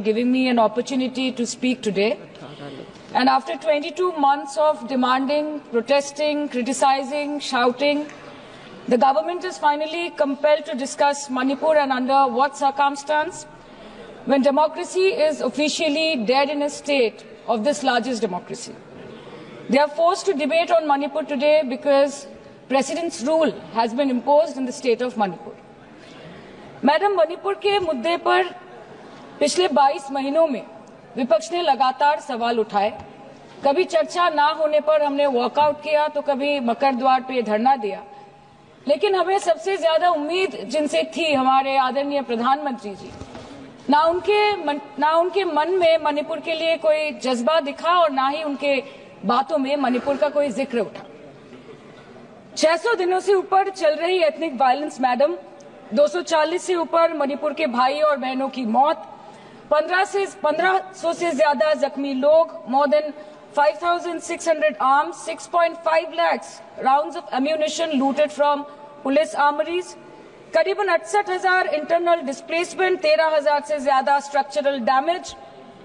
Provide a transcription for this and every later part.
Giving me an opportunity to speak today. And after 22 months of demanding, protesting, criticizing, shouting, the government is finally compelled to discuss Manipur, and under what circumstance? When democracy is officially dead in a state of this largest democracy. They are forced to debate on Manipur today because President's rule has been imposed in the state of Manipur. Madam, Manipur के मुद्दे पर पिछले 22 महीनों में विपक्ष ने लगातार सवाल उठाए। कभी चर्चा ना होने पर हमने वॉकआउट किया, तो कभी मकर द्वार पे धरना दिया। लेकिन हमें सबसे ज्यादा उम्मीद जिनसे थी हमारे आदरणीय प्रधानमंत्री जी, ना उनके मन में मणिपुर के लिए कोई जज्बा दिखा और ना ही उनके बातों में मणिपुर का कोई जिक्र उठा। 600 दिनों से ऊपर चल रही एथनिक वायलेंस मैडम, 240 से ऊपर मणिपुर के भाई और बहनों की मौत, 1500 से ज्यादा जख्मी लोग, more than 5,600 arms, 6.5 lakhs rounds of ammunition looted from police armories, करीबन 68,000 इंटरनल डिस्प्लेसमेंट, 13,000 से ज्यादा स्ट्रक्चरल डैमेज,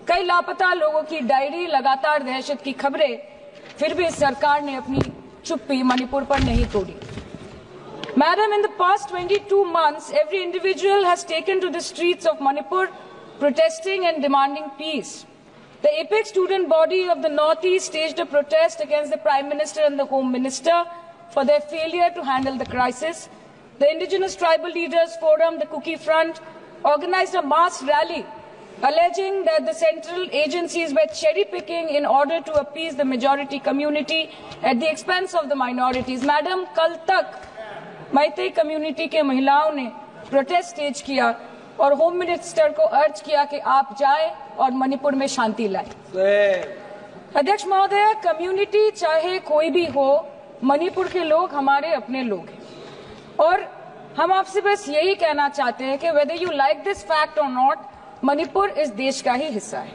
कई लापता लोगों की डायरी, लगातार दहशत की खबरें। फिर भी सरकार ने अपनी चुप्पी मणिपुर पर नहीं तोड़ी। Madam, in the past 22 months, every individual has taken to the streets of Manipur, protesting and demanding peace. The apex student body of the Northeast staged a protest against the Prime Minister and the Home Minister for their failure to handle the crisis. The Indigenous Tribal Leaders Forum, the Kuki Front, organized a mass rally alleging that the central agencies were cherry-picking in order to appease the majority community at the expense of the minorities. Madam, कल तक Meitei community के महिलाओं ने protest stage किया और home minister को अर्ज किया कि आप जाएं और मणिपुर में शांति लाएं। अध्यक्ष महोदय, कम्युनिटी चाहे कोई भी हो, मणिपुर के लोग हमारे अपने लोग हैं और हम आपसे बस यही कहना चाहते हैं कि whether you like this fact or not, Manipur इस देश का ही हिस्सा है।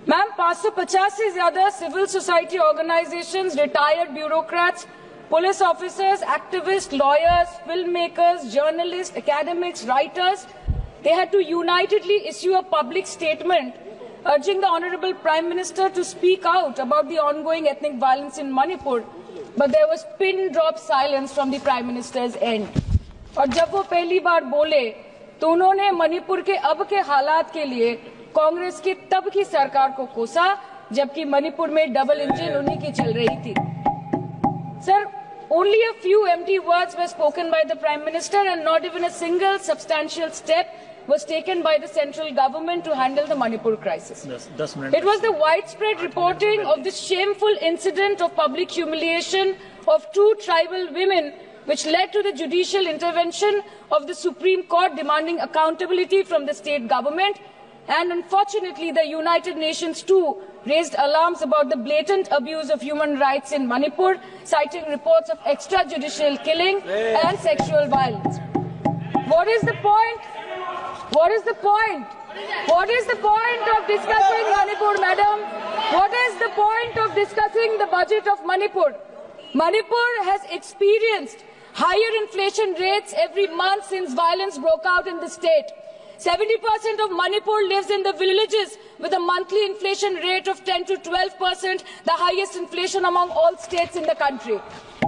मैम, 550 से ज्यादा civil society organisations, retired bureaucrats, police officers, activists, lawyers, filmmakers, journalists, academics, writers, they had to unitedly issue a public statement urging the Honorable Prime Minister to speak out about the ongoing ethnic violence in Manipur, but there was pin-drop silence from the Prime Minister's end. और जब वो पहली बार बोले तो उन्होंने मणिपुर के अब के हालात के लिए कांग्रेस की तब की सरकार को कोसा, जबकि मणिपुर में डबल इंजन उन्हीं की चल रही थी। Sir, only a few empty words were spoken by the Prime Minister and not even a single substantial step was taken by the central government to handle the Manipur crisis. It was the widespread reporting of this shameful incident of public humiliation of 2 tribal women which led to the judicial intervention of the Supreme Court demanding accountability from the state government. And unfortunately, the United Nations too raised alarms about the blatant abuse of human rights in Manipur, citing reports of extrajudicial killing and sexual violence. What is the point? What is the point? What is the point of discussing Manipur, madam? What is the point of discussing the budget of Manipur? Manipur has experienced higher inflation rates every month since violence broke out in the state. 70% of Manipur lives in the villages with a monthly inflation rate of 10 to 12%, the highest inflation among all states in the country.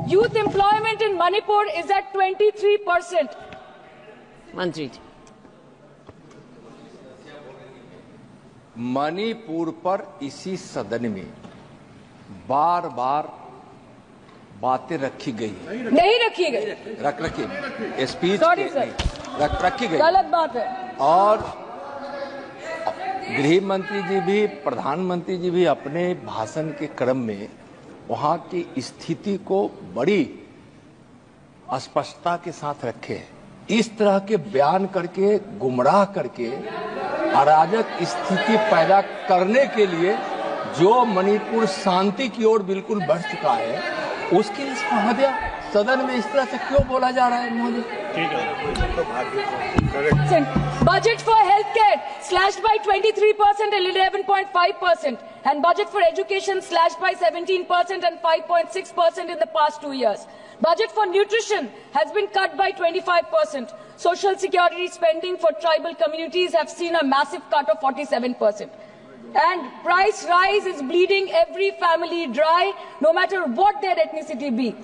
Youth employment in Manipur is at 23%. मंत्री, मणिपुर पर इसी सदन में बार बार बातें रखी गई, नहीं रखी गई, रखी स्पीच रखी गई, गलत बात है। और गृह मंत्री जी भी, प्रधानमंत्री जी भी अपने भाषण के क्रम में वहां की स्थिति को बड़ी स्पष्टता के साथ रखे। इस तरह के बयान करके, गुमराह करके, अराजक स्थिति पैदा करने के लिए जो मणिपुर शांति की ओर बिल्कुल बढ़ चुका है, उसके लिए महोदय सदन में इस तरह से क्यों बोला जा रहा है महोदय? ठीक है। Budget for healthcare slashed by 23% and 11.5%, and budget for education slashed by 17% and 5.6% in the past 2 years. Budget for nutrition has been cut by 25%. Social security spending for tribal communities have seen a massive cut of 47%. And price rise is bleeding every family dry, no matter what their ethnicity be.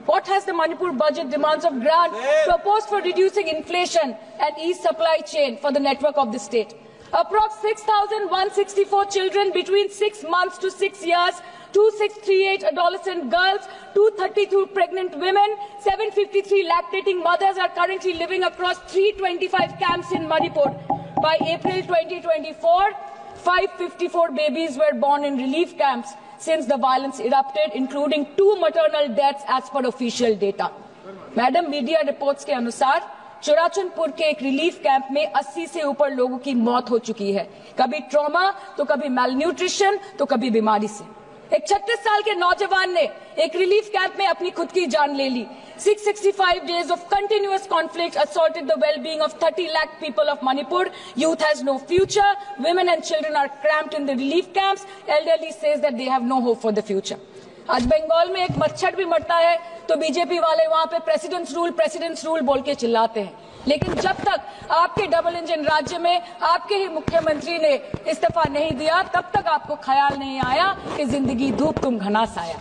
What has the Manipur budget demands of grant proposed for reducing inflation and ease supply chain for the network of the state? Approx 6,164 children between 6 months to 6 years, 2638 adolescent girls, 232 pregnant women, 753 lactating mothers are currently living across 325 camps in Manipur. By April 2024, 554 babies were born in relief camps since the violence erupted, including 2 maternal deaths as per official data. Madam, media reports के अनुसार चुराचंदपुर के एक relief camp में 80 से ऊपर लोगों की मौत हो चुकी है, कभी ट्रॉमा तो कभी मैलन्यूट्रिशन तो कभी बीमारी से। एक 36 साल के नौजवान ने एक रिलीफ कैंप में अपनी खुद की जान ले ली। 665 days of continuous conflict assaulted the well-being of 30 lakh people of Manipur. Youth has no future. Women and children are cramped in the relief camps. Elderly says that they have no hope for the future. आज बंगाल में एक मच्छर भी मरता है तो BJP वाले वहां पे प्रेसिडेंट्स रूल बोल के चिल्लाते हैं, लेकिन जब तक आपके डबल इंजन राज्य में आपके ही मुख्यमंत्री ने इस्तीफा नहीं दिया, तब तक आपको ख्याल नहीं आया कि जिंदगी धूप तुम घना साया।